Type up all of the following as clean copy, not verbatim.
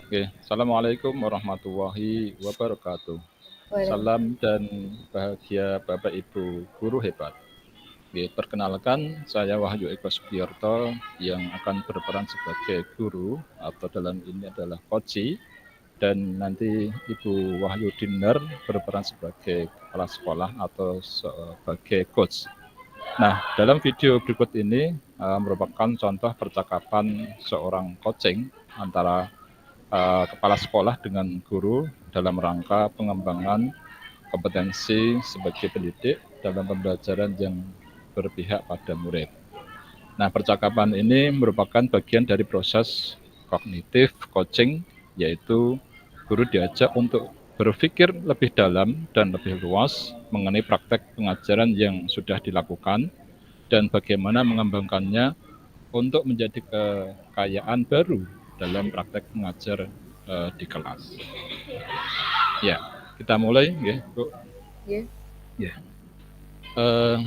Oke, Assalamualaikum warahmatullahi wabarakatuh. Waduh, Salam dan bahagia Bapak Ibu guru hebat. Oke, perkenalkan saya Wahyu Eko Sugiarto yang akan berperan sebagai guru atau dalam ini adalah koci dan nanti Ibu Wahyu Dinner berperan sebagai kepala sekolah atau sebagai coach. Nah, dalam video berikut ini merupakan contoh percakapan seorang coaching antara kepala sekolah dengan guru dalam rangka pengembangan kompetensi sebagai pendidik dalam pembelajaran yang berpihak pada murid. Nah, percakapan ini merupakan bagian dari proses kognitif coaching, yaitu guru diajak untuk berpikir lebih dalam dan lebih luas mengenai praktek pengajaran yang sudah dilakukan dan bagaimana mengembangkannya untuk menjadi kekayaan baru dalam praktek mengajar di kelas. Ya, kita mulai, ya, Bu. ya. Ya. Eh,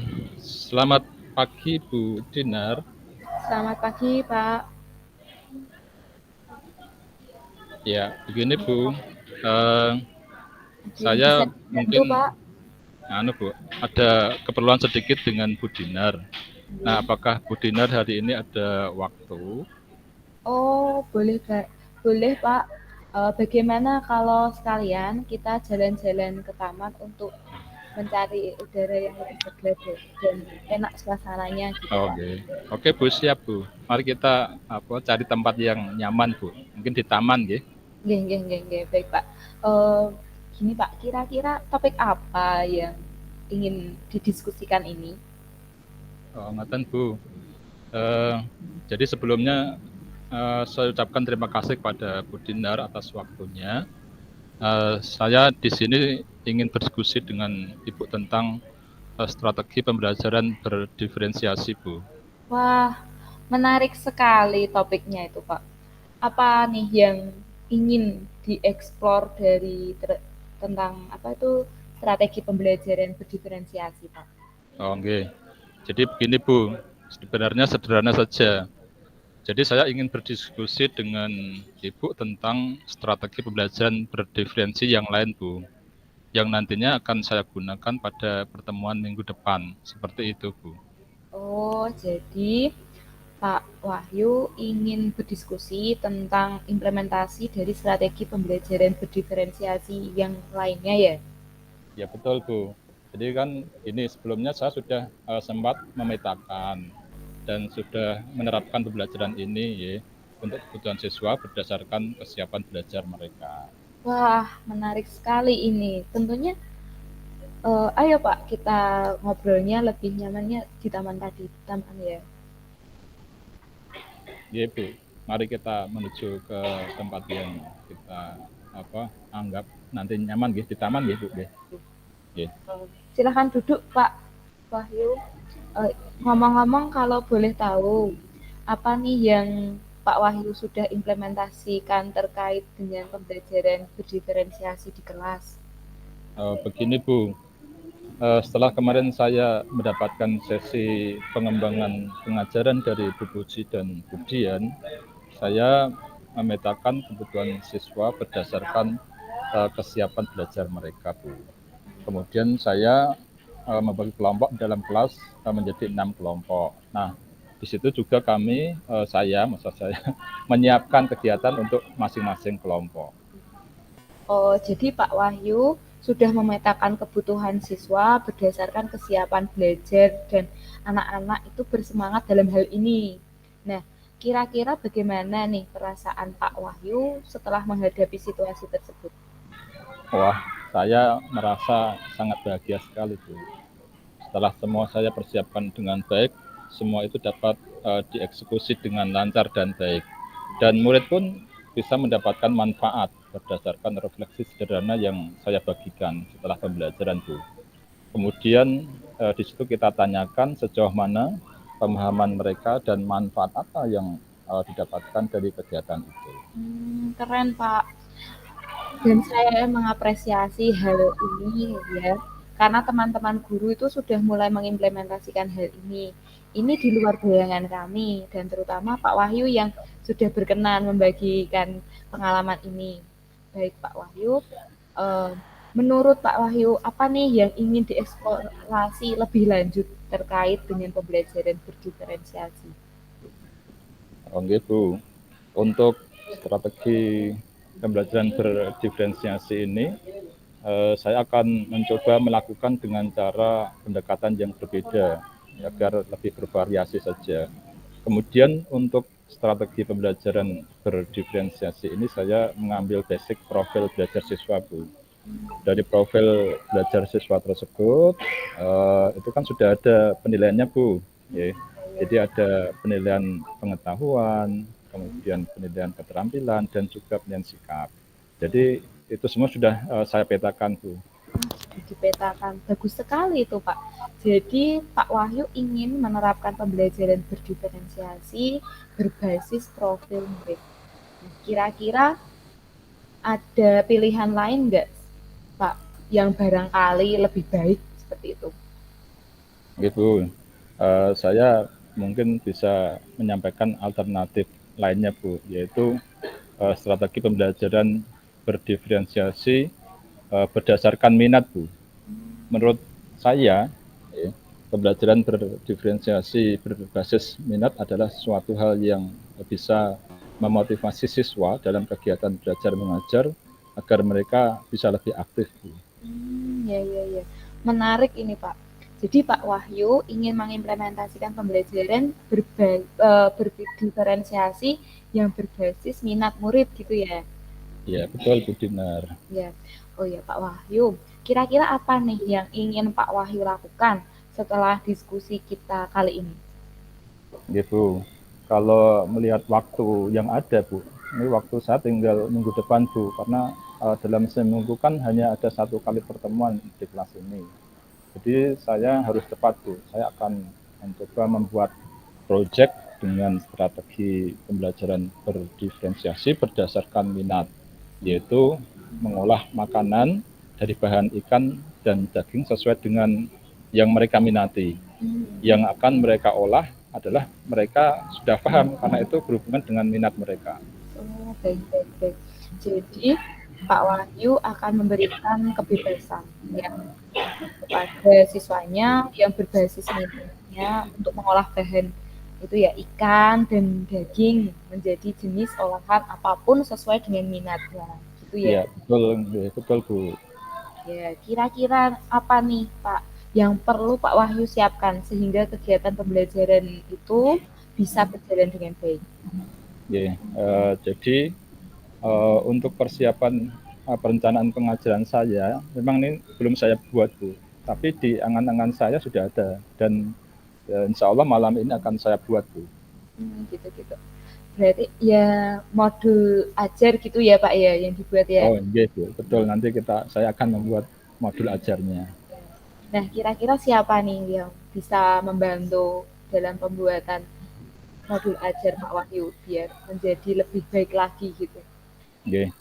Selamat pagi, Bu Dinar. Selamat pagi, Pak. Ya, begini, Bu. Eh, Ada yang saya bisa dibantu, mungkin, Pak? Bu, ada keperluan sedikit dengan Bu Dinar. Nah, Ya. apakah Bu Dinar hari ini ada waktu? Oh, boleh, Kak. Boleh, Pak. Bagaimana kalau sekalian kita jalan-jalan ke taman untuk mencari udara yang lebih segar dan enak suasananya gitu, Pak. Oke, oke, Bu, siap, Bu. Mari kita cari tempat yang nyaman, Bu. Mungkin di taman, ya. Nggih, nggih, nggih, nggih. Baik, Pak. Eh, Gini, Pak, kira-kira topik apa yang ingin didiskusikan ini? Oh, ngeten, Bu. Eh, jadi sebelumnya saya ucapkan terima kasih kepada Bu Dinar atas waktunya. Saya di sini ingin berdiskusi dengan Ibu tentang strategi pembelajaran berdiferensiasi, Bu. Wah, menarik sekali topiknya itu, Pak. Apa nih yang ingin dieksplor tentang apa itu strategi pembelajaran berdiferensiasi, Pak? Oh, okay. Jadi begini, Bu. Sebenarnya sederhana saja. Jadi saya ingin berdiskusi dengan Ibu tentang strategi pembelajaran berdiferensi yang lain, Bu. Yang nantinya akan saya gunakan pada pertemuan minggu depan. Seperti itu, Bu. Oh, jadi Pak Wahyu ingin berdiskusi tentang implementasi dari strategi pembelajaran berdiferensiasi yang lainnya ya? Ya, betul, Bu. Jadi kan ini sebelumnya saya sudah sempat memetakan dan sudah menerapkan pembelajaran ini ya, untuk kebutuhan siswa berdasarkan kesiapan belajar mereka. Wah, menarik sekali ini. Tentunya, ayo Pak, kita ngobrolnya lebih nyamannya di taman tadi, taman ya. Ya, Bu. Mari kita menuju ke tempat yang kita anggap nanti nyaman gitu, di taman ya, Bu. Ya. Silahkan duduk Pak Wahyu. Ngomong-ngomong kalau boleh tahu, apa nih yang Pak Wahyu sudah implementasikan terkait dengan pembelajaran berdiferensiasi di kelas? Begini, Bu. Setelah kemarin saya mendapatkan sesi pengembangan pengajaran dari Bu Puji dan Bu Dian, saya memetakan kebutuhan siswa berdasarkan kesiapan belajar mereka, Bu. Kemudian saya membagi kelompok dalam kelas menjadi 6 kelompok. Nah, di situ juga kami, maksud saya, menyiapkan kegiatan untuk masing-masing kelompok. Oh, jadi Pak Wahyu sudah memetakan kebutuhan siswa berdasarkan kesiapan belajar dan anak-anak itu bersemangat dalam hal ini. Nah, kira-kira bagaimana nih perasaan Pak Wahyu setelah menghadapi situasi tersebut? Wah, saya merasa sangat bahagia sekali, Bu. Setelah semua saya persiapkan dengan baik, semua itu dapat dieksekusi dengan lancar dan baik. Dan murid pun bisa mendapatkan manfaat berdasarkan refleksi sederhana yang saya bagikan setelah pembelajaran, Bu. Kemudian di situ kita tanyakan sejauh mana pemahaman mereka dan manfaat apa yang didapatkan dari kegiatan itu. Keren Pak. Dan saya mengapresiasi hal ini ya, karena teman-teman guru itu sudah mulai mengimplementasikan hal ini. Ini di luar bayangan kami, dan terutama Pak Wahyu yang sudah berkenan membagikan pengalaman ini. Baik Pak Wahyu, eh, menurut Pak Wahyu, apa nih yang ingin dieksplorasi lebih lanjut terkait dengan pembelajaran berdiferensiasi? Oke Bu, untuk strategi pembelajaran berdiferensiasi ini, saya akan mencoba melakukan dengan cara pendekatan yang berbeda agar lebih bervariasi saja. Kemudian untuk strategi pembelajaran berdiferensiasi ini saya mengambil basic profil belajar siswa Bu. Dari profil belajar siswa tersebut itu kan sudah ada penilaiannya Bu. Ya. Jadi ada penilaian pengetahuan, kemudian penilaian keterampilan dan juga penilaian sikap. Jadi itu semua sudah saya petakan Bu. Sudah dipetakan. Bagus sekali itu Pak. Jadi Pak Wahyu ingin menerapkan pembelajaran berdiferensiasi berbasis profil murid. Kira-kira ada pilihan lain nggak Pak yang barangkali lebih baik seperti itu? Gitu. Saya mungkin bisa menyampaikan alternatif lainnya Bu, yaitu strategi pembelajaran berdiferensiasi berdasarkan minat Bu. Menurut saya, pembelajaran berdiferensiasi berbasis minat adalah suatu hal yang bisa memotivasi siswa dalam kegiatan belajar mengajar agar mereka bisa lebih aktif Bu. Ya. Menarik ini Pak. Jadi Pak Wahyu ingin mengimplementasikan pembelajaran berdiferensiasi yang berbasis minat murid gitu ya? Ya betul Bu Dinar. Ya. Oh ya Pak Wahyu, kira-kira apa nih yang ingin Pak Wahyu lakukan setelah diskusi kita kali ini? Gitu. Kalau melihat waktu yang ada Bu, ini waktu saya tinggal minggu depan Bu, karena dalam seminggu kan hanya ada 1 kali pertemuan di kelas ini. Jadi saya harus cepat Bu, saya akan mencoba membuat proyek dengan strategi pembelajaran berdiferensiasi berdasarkan minat, yaitu mengolah makanan dari bahan ikan dan daging sesuai dengan yang mereka minati. Yang akan mereka olah adalah mereka sudah paham karena itu berhubungan dengan minat mereka. Oh, baik. Jadi Pak Wahyu akan memberikan kebebasan ya kepada siswanya yang berbasis minatnya untuk mengolah bahan itu ya ikan dan daging menjadi jenis olahan apapun sesuai dengan minatnya gitu ya. Ya betul Bu. Ya, kira-kira apa nih Pak yang perlu Pak Wahyu siapkan sehingga kegiatan pembelajaran itu bisa berjalan dengan baik? Ya, jadi untuk persiapan perencanaan pengajaran saya, memang ini belum saya buat Bu, tapi di angan-angan saya sudah ada dan insya Allah malam ini akan saya buat Bu. Gitu. Berarti ya modul ajar gitu ya Pak ya yang dibuat ya. Oh iya Bu, betul nanti saya akan membuat modul ajarnya. Nah, kira-kira siapa nih yang bisa membantu dalam pembuatan modul ajar Pak Wahyu biar menjadi lebih baik lagi gitu? Oke.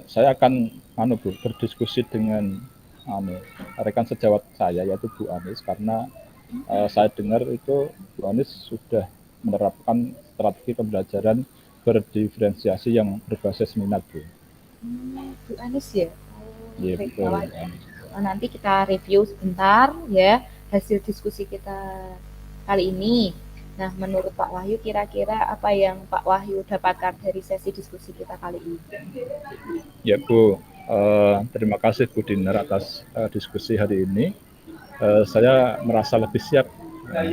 Saya akan Bu, berdiskusi dengan rekan sejawat saya yaitu Bu Anis karena saya dengar itu Bu Anis sudah menerapkan strategi pembelajaran berdiferensiasi yang berbasis minat Bu. Bu Anis ya? Iya Baik, betul. nanti kita review sebentar ya hasil diskusi kita kali ini. Nah, menurut Pak Wahyu kira-kira apa yang Pak Wahyu dapatkan dari sesi diskusi kita kali ini? Ya Bu, terima kasih Bu Dinar atas diskusi hari ini. Saya merasa lebih siap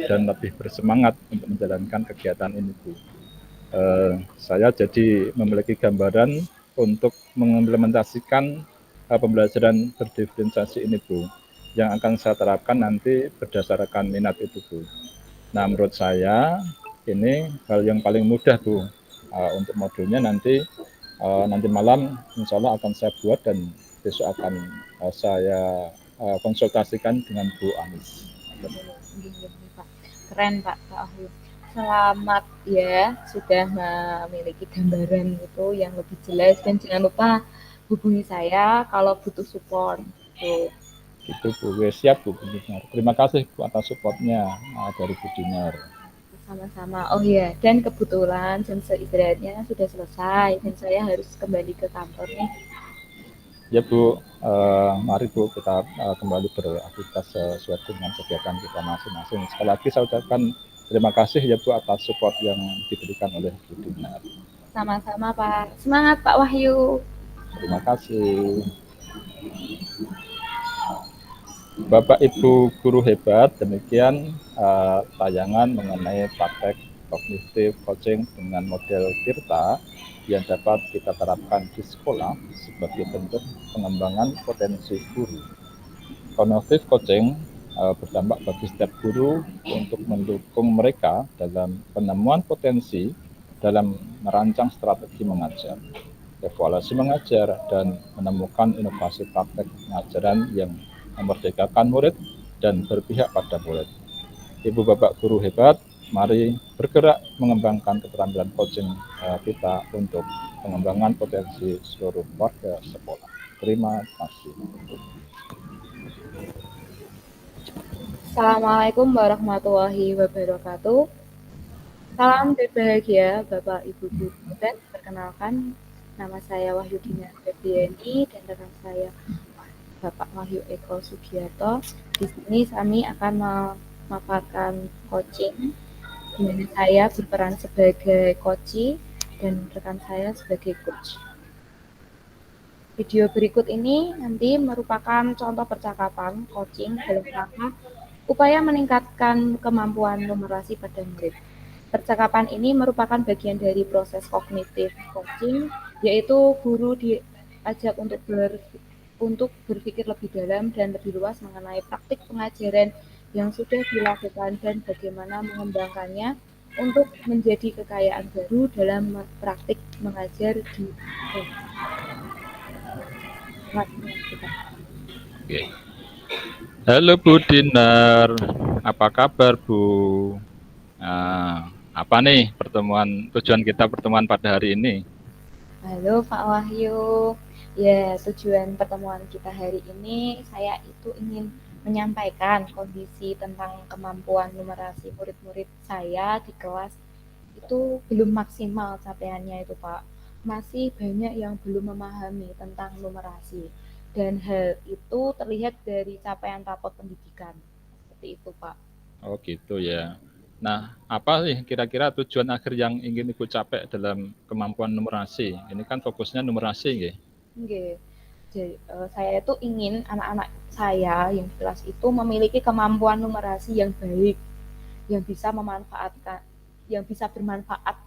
dan lebih bersemangat untuk menjalankan kegiatan ini Bu. Saya jadi memiliki gambaran untuk mengimplementasikan pembelajaran berdiferensiasi ini Bu, yang akan saya terapkan nanti berdasarkan minat itu Bu. Nah menurut saya ini hal yang paling mudah Bu, untuk modulnya nanti malam insya Allah akan saya buat dan besok akan saya konsultasikan dengan Bu Anis. Keren Pak Wahyu. Selamat ya sudah memiliki gambaran itu yang lebih jelas dan jangan lupa hubungi saya kalau butuh support. Tuh. Itu Bu, siap Bu Dinar. Terima kasih Bu atas supportnya dari Bu Dinar. Sama-sama. Oh iya, dan kebetulan jam istirahatnya sudah selesai dan saya harus kembali ke kantor nih. Ya Bu, mari Bu kita kembali beraktivitas sesuai dengan kegiatan kita masing-masing. Sekali lagi saya ucapkan terima kasih ya Bu atas support yang diberikan oleh Bu Dinar. Sama-sama Pak. Semangat Pak Wahyu. Terima kasih. Bapak Ibu guru hebat, demikian tayangan mengenai praktek kognitif coaching dengan model Tirta yang dapat kita terapkan di sekolah sebagai bentuk pengembangan potensi guru. Cognitive coaching berdampak bagi setiap guru untuk mendukung mereka dalam penemuan potensi dalam merancang strategi mengajar, evaluasi mengajar, dan menemukan inovasi praktek pengajaran yang memerdekakan murid dan berpihak pada murid. Ibu bapak guru hebat, mari bergerak mengembangkan keterampilan coaching kita untuk pengembangan potensi seluruh warga sekolah. Terima kasih. Assalamualaikum warahmatullahi wabarakatuh. Salam berbahagia Bapak Ibu guru dan perkenalkan nama saya Wahyudina Febriani dan rekan saya Bapak Wahyu Eko Sugiarto. Di sini kami akan memaparkan coaching di mana saya berperan sebagai coach dan rekan saya sebagai coach. Video berikut ini nanti merupakan contoh percakapan coaching dalam rangka upaya meningkatkan kemampuan numerasi pada murid. Percakapan ini merupakan bagian dari proses kognitif coaching, yaitu guru diajak untuk berpikir lebih dalam dan lebih luas mengenai praktik pengajaran yang sudah dilakukan dan bagaimana mengembangkannya untuk menjadi kekayaan baru dalam praktik mengajar di Oke. Halo Bu Dinar, apa kabar Bu? Apa nih tujuan kita pertemuan pada hari ini? Halo Pak Wahyu, ya tujuan pertemuan kita hari ini saya itu ingin menyampaikan kondisi tentang kemampuan numerasi murid-murid saya di kelas itu belum maksimal capaiannya itu Pak. Masih banyak yang belum memahami tentang numerasi dan hal itu terlihat dari capaian rapot pendidikan. Seperti itu Pak. Oh gitu ya. Nah, apa sih kira-kira tujuan akhir yang ingin Ibu capai dalam kemampuan numerasi? Ini kan fokusnya numerasi, nggih. Oke. Jadi, saya itu ingin anak-anak saya yang di kelas itu memiliki kemampuan numerasi yang baik, yang bisa bermanfaat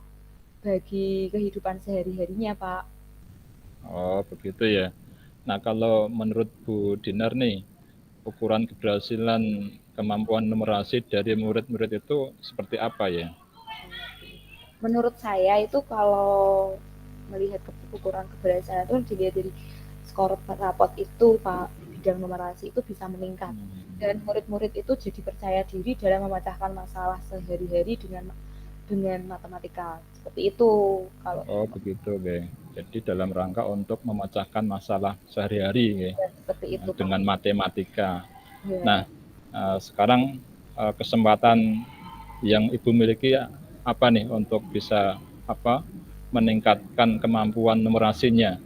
bagi kehidupan sehari-harinya, Pak. Oh, begitu ya. Nah, kalau menurut Bu Dinar nih, ukuran keberhasilan kemampuan numerasi dari murid-murid itu seperti apa ya? Menurut saya itu kalau melihat ukuran keberhasilan itu dilihat dari skor rapot itu, Pak, bidang numerasi itu bisa meningkat. Dan murid-murid itu jadi percaya diri dalam memecahkan masalah sehari-hari dengan matematika. Seperti itu kalau Oh, begitu, nggih. Jadi dalam rangka untuk memecahkan masalah sehari-hari, nggih, seperti itu, Pak. dengan matematika. Ya. Nah, sekarang kesempatan yang Ibu miliki apa nih untuk bisa meningkatkan kemampuan numerasinya?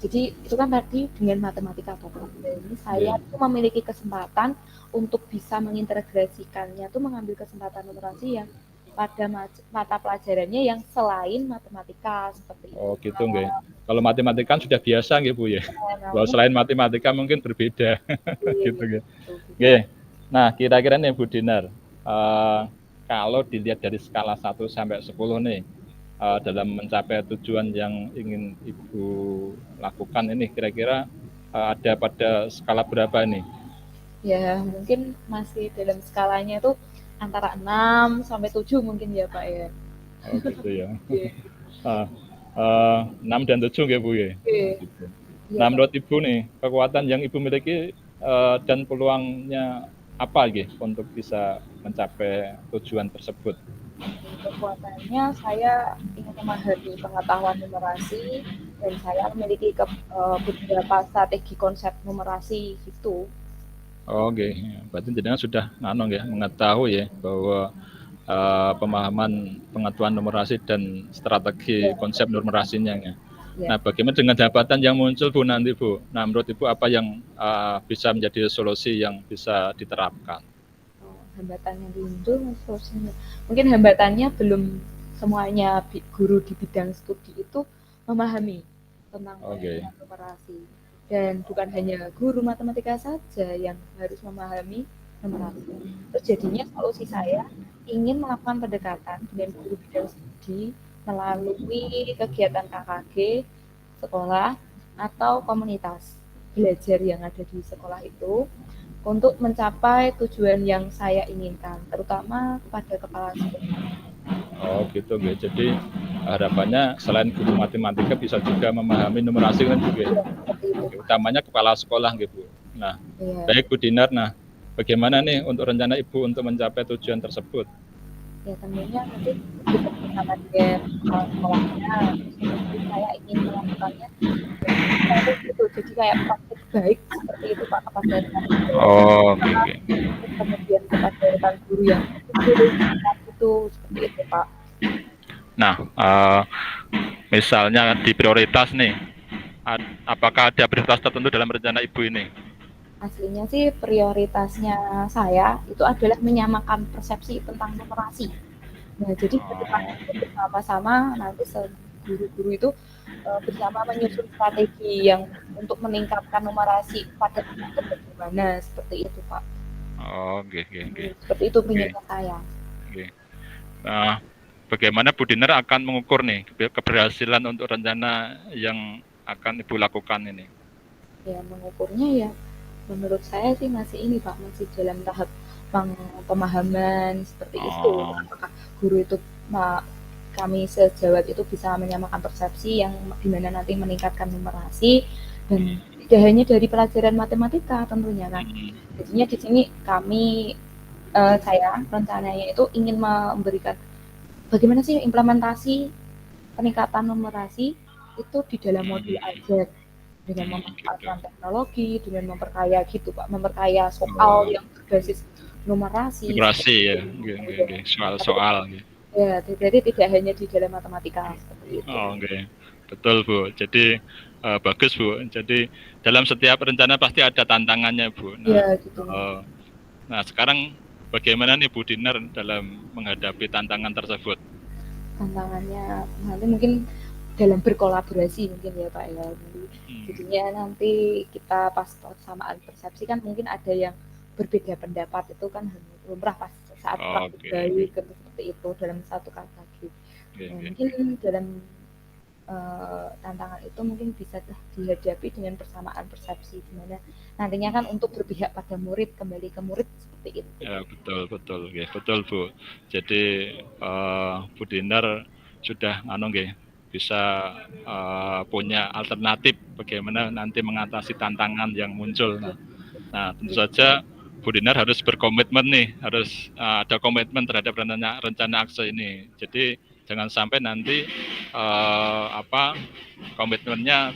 Jadi itu kan tadi dengan matematika Bapak. Jadi saya Yeah. itu memiliki kesempatan untuk bisa mengintegrasikannya tuh mengambil kesempatan numerasi yang pada mata pelajarannya yang selain matematika seperti itu. Oh gitu nggih. Kalau matematika kan sudah biasa nggih Bu ya. Kalau Namun selain matematika mungkin berbeda gitu nggih. Nggih. Nah, kira-kira nih Bu Dinar, kalau dilihat dari skala 1 sampai 10 nih, dalam mencapai tujuan yang ingin Ibu lakukan ini kira-kira ada pada skala berapa nih? Ya, mungkin masih dalam skalanya itu antara 6 sampai 7 mungkin ya, Pak ya. Oh gitu ya. 6 dan 7 nggih Bu ya. Gitu. Ya, Nah, Pak. menurut Ibu nih, kekuatan yang Ibu miliki dan peluangnya apa gitu untuk bisa mencapai tujuan tersebut? Kekuatannya saya ingin memahami pengetahuan numerasi dan saya memiliki beberapa strategi konsep numerasi gitu. Oke, berarti jenengan sudah mengetahui ya bahwa pemahaman pengetahuan numerasi dan strategi Ya, konsep numerasinya ya. ya. Nah, bagaimana dengan hambatan yang muncul Bu nanti Bu? Nah, menurut Ibu apa yang bisa menjadi solusi yang bisa diterapkan? Hambatan yang muncul solusinya. Mungkin hambatannya belum semuanya guru di bidang studi itu memahami tentang Oke, penggunaan numerasi. Dan bukan hanya guru matematika saja yang harus memahami numerasi. Terus jadinya solusi saya ingin melakukan pendekatan dengan guru bidang studi melalui kegiatan KKG, sekolah, atau komunitas belajar yang ada di sekolah itu untuk mencapai tujuan yang saya inginkan, terutama kepada kepala sekolah. oh gitu Bu. Jadi harapannya selain guru matematika bisa juga memahami numerasi kan juga. Ya, seperti itu, Pak. Utamanya kepala sekolah gitu. Nah, Ya, baik Bu Dinar. Nah, bagaimana nih untuk rencana Ibu untuk mencapai tujuan tersebut? ya tentunya nanti bersama dengan kepala sekolahnya, terus kemudian saya ingin melakukannya dari itu, jadi kayak praktik baik seperti itu Pak kepada rekan-rekan Oh, oke, oke. terus kemudian kepada rekan guru yang itu seperti itu Pak. Nah, misalnya di prioritas nih, apakah ada prioritas tertentu dalam rencana Ibu ini? Aslinya sih prioritasnya saya itu adalah menyamakan persepsi tentang numerasi. Nah, jadi ke depan Oh, itu bersama-sama nanti guru-guru itu bersama menyusun strategi yang untuk meningkatkan numerasi pada anak itu bagaimana seperti itu Pak. oh, oke, oke, oke, Seperti itu oke, pinginnya saya. oke. Nah, bagaimana Bu Dinar akan mengukur nih keberhasilan untuk rencana yang akan Ibu lakukan ini? Ya mengukurnya ya menurut saya sih masih ini Pak, masih dalam tahap pemahaman seperti itu. Oh, Apakah guru itu kami sejawat itu bisa menyamakan persepsi yang dimana nanti meningkatkan numerasi dan tidak hanya dari pelajaran matematika tentunya kan. Jadinya di sini kami saya rencananya itu ingin memberikan bagaimana sih implementasi peningkatan numerasi itu di dalam modul ajar dengan gitu. memanfaatkan teknologi, dengan memperkaya gitu Pak, memperkaya soal Oh, yang berbasis numerasi numerasi seperti ya, itu. oke, oke, Ya. oke. Tapi Soal-soal. ya, jadi tidak hanya di dalam matematika seperti itu. Oh, oke, betul Bu. Jadi bagus Bu. Jadi dalam setiap rencana pasti ada tantangannya Bu. Nah, Ya gitu. nah sekarang bagaimana nih Bu Dinar dalam menghadapi tantangan tersebut? Tantangannya nanti mungkin dalam berkolaborasi mungkin ya Pak ya. Jadinya nanti kita pas persamaan persepsi kan mungkin ada yang berbeda pendapat itu kan lumrah pas saat praktik Oke, baik seperti itu dalam satu kata gitu. oke, Nah, oke. mungkin dalam tantangan itu mungkin bisa dihadapi dengan persamaan persepsi di mana nantinya kan untuk berpihak pada murid kembali ke murid seperti itu. Ya, betul, betul, oke, betul Bu. Jadi Bu Dinar sudah bisa punya alternatif bagaimana nanti mengatasi tantangan yang muncul. Nah, tentu saja Bu Dinar harus berkomitmen nih, harus ada komitmen terhadap rencana aksi ini. Jadi jangan sampai nanti komitmennya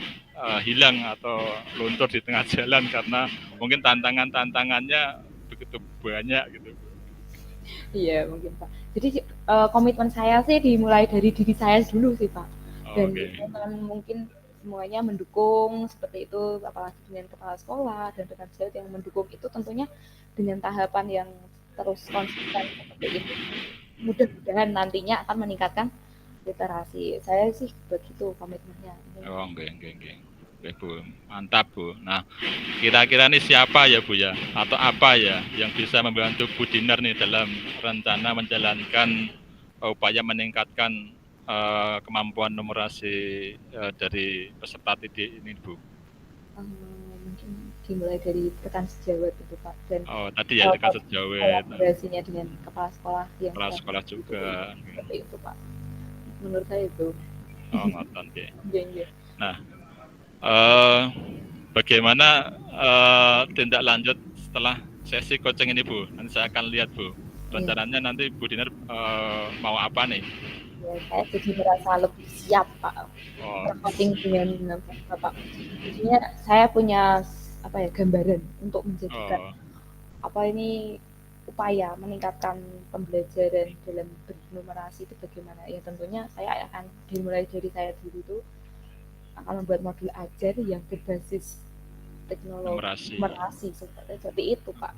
hilang atau luntur di tengah jalan karena mungkin tantangannya begitu banyak gitu. Iya mungkin Pak. Jadi komitmen saya sih dimulai dari diri saya dulu sih Pak. Dan Oke. mungkin semuanya mendukung seperti itu, apalagi dengan kepala sekolah dan rekan sejawat yang mendukung itu tentunya dengan tahapan yang terus konsisten seperti itu. Mudah-mudahan nantinya akan meningkatkan literasi. Saya sih begitu komitmennya. Oh, oke. Oke, Bu. Mantap, Bu. Nah, kira-kira nih siapa ya, Bu ya? Atau apa ya yang bisa membantu Bu Dinar nih dalam rencana menjalankan upaya meningkatkan kemampuan numerasi dari peserta didik ini, Bu? Mungkin dimulai dari rekan sejawat itu Pak dan Oh, tadi ya rekan sejawat, kolaborasinya dengan kepala sekolah yang kepala sekolah juga. seperti itu Pak. Menurut saya itu. Oh, ngotot ya. Iya. Nah, bagaimana tindak lanjut setelah sesi coaching ini Bu? Nanti saya akan lihat Bu. Rencananya nanti Bu Dinar mau apa nih? Ya, saya jadi merasa lebih siap Pak Oh, marketing dengan Bapak. Jadinya saya punya apa ya gambaran untuk menjadikan oh, apa ini upaya meningkatkan pembelajaran dalam bernumerasi itu bagaimana ya tentunya saya akan dimulai dari saya dulu itu akan membuat modul ajar yang berbasis teknologi numerasi. numerasi seperti itu Pak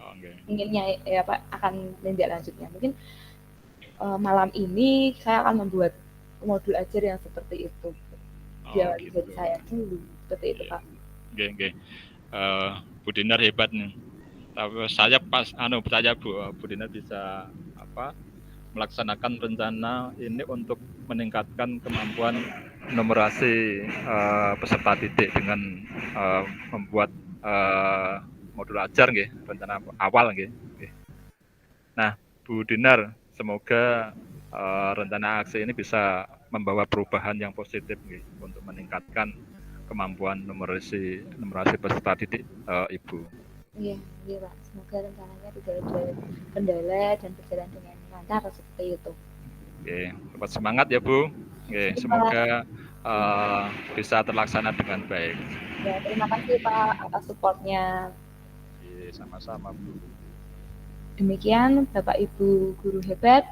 Oh, okay. inginnya ya Pak akan lanjutnya mungkin malam ini saya akan membuat modul ajar yang seperti itu Oh, diawali dari gitu. saya dulu seperti itu Iya. Pak. Oke, oke. Bu Dinar hebat nih. Tapi saya pas percaya Bu Dinar bisa apa melaksanakan rencana ini untuk meningkatkan kemampuan numerasi peserta didik dengan membuat modul ajar nggih, rencana awal nggih. Nah, Bu Dinar, semoga rencana aksi ini bisa membawa perubahan yang positif nggih untuk meningkatkan kemampuan numerasi peserta didik Ibu. Iya, iya Pak. Semoga rencananya tidak ada kendala dan berjalan dengan lancar seperti itu. Oke, tetap semangat ya Bu. Oke, Iya, Pak. semoga bisa terlaksana dengan baik. Ya, terima kasih Pak atas supportnya. Oke, sama-sama Bu. Demikian Bapak Ibu guru hebat,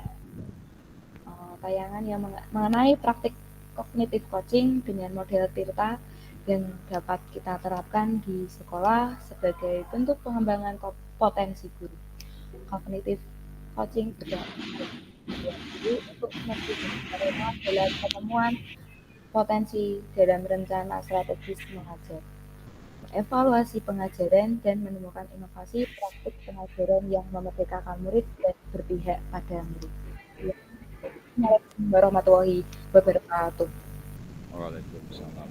tayangan yang mengenai praktik kognitif coaching dengan model Tirta yang dapat kita terapkan di sekolah sebagai bentuk pengembangan potensi guru. Kognitif coaching berdasarkan guru untuk memperoleh dalam penemuan potensi dalam rencana strategis mengajar, evaluasi pengajaran, dan menemukan inovasi praktik pengajaran yang memerdekakan murid dan berpihak pada murid. Assalamualaikum warahmatullahi wabarakatuh. Waalaikumsalam.